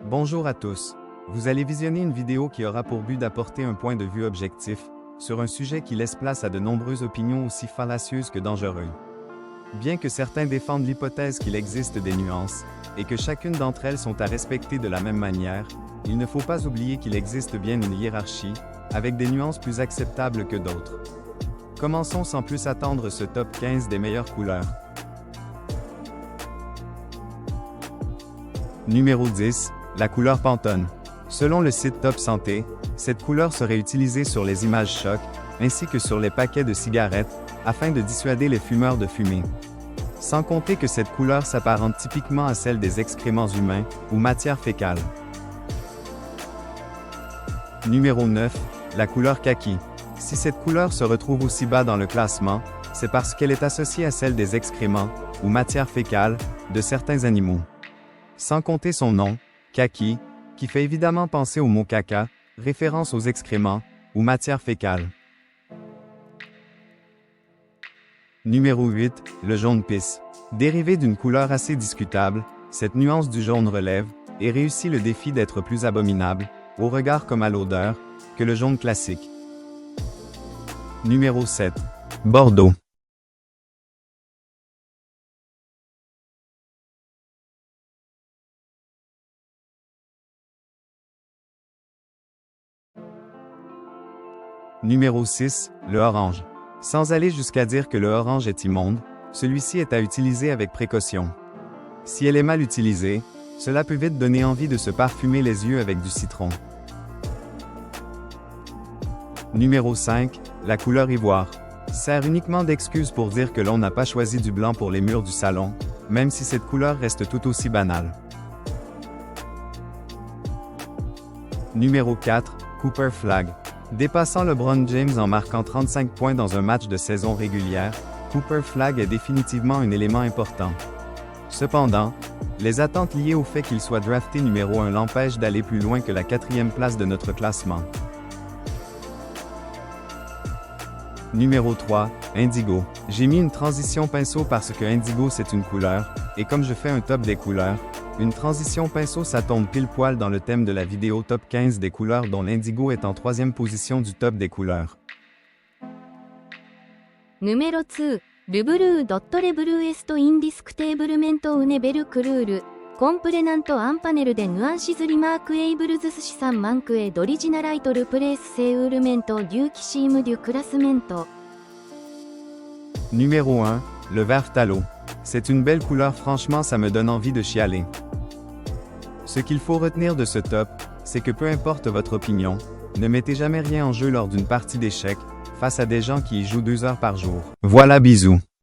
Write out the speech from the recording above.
Bonjour à tous. Vous allez visionner une vidéo qui aura pour but d'apporter un point de vue objectif sur un sujet qui laisse place à de nombreuses opinions aussi fallacieuses que dangereuses. Bien que certains défendent l'hypothèse qu'il existe des nuances et que chacune d'entre elles sont à respecter de la même manière, il ne faut pas oublier qu'il existe bien une hiérarchie, avec des nuances plus acceptables que d'autres. Commençons sans plus attendre ce top 15 des meilleures couleurs. Numéro 10. La couleur Pantone. Selon le site Top Santé, cette couleur serait utilisée sur les images choc, ainsi que sur les paquets de cigarettes, afin de dissuader les fumeurs de fumer. Sans compter que cette couleur s'apparente typiquement à celle des excréments humains ou matières fécales. Numéro 9. La couleur kaki. Si cette couleur se retrouve aussi bas dans le classement, c'est parce qu'elle est associée à celle des excréments ou matières fécales de certains animaux. Sans compter son nom, kaki, qui fait évidemment penser au mot caca, référence aux excréments ou matières fécales. Numéro 8. Le jaune pisse. Dérivé d'une couleur assez discutable, cette nuance du jaune relève et réussit le défi d'être plus abominable, au regard comme à l'odeur, que le jaune classique. Numéro 7. Bordeaux. Numéro 6. Le orange. Sans aller jusqu'à dire que le orange est immonde, celui-ci est à utiliser avec précaution. Si elle est mal utilisée, cela peut vite donner envie de se parfumer les yeux avec du citron. Numéro 5. La couleur ivoire. Sert uniquement d'excuse pour dire que l'on n'a pas choisi du blanc pour les murs du salon, même si cette couleur reste tout aussi banale. Numéro 4. Cooper Flag. Dépassant LeBron James en marquant 35 points dans un match de saison régulière, Cooper Flag est définitivement un élément important. Cependant, les attentes liées au fait qu'il soit drafté numéro 1 l'empêchent d'aller plus loin que la 4e place de notre classement. Numéro 3. Indigo. J'ai mis une transition pinceau parce que indigo c'est une couleur, et comme je fais un top des couleurs, une transition pinceau ça tombe pile poil dans le thème de la vidéo top 15 des couleurs dont l'indigo est en 3e position du top des couleurs. Numéro 2.ルブルードットレブルーエストインディスクテーブルメントウネベルクルールコンプレナントアンパネルでヌアンシズリマークエイブルズスシサンマンクエドリジナライトルプレースセウールメントデューキシームデュクラスメント。Numéro 1. Le vert phthalo. C'est une belle couleur, franchement ça me donne envie de chialer. Ce qu'il faut retenir de ce top, c'est que peu importe votre opinion, ne mettez jamais rien en jeu lors d'une partie d'échecs, face à des gens qui y jouent 2 heures par jour. Voilà, bisous.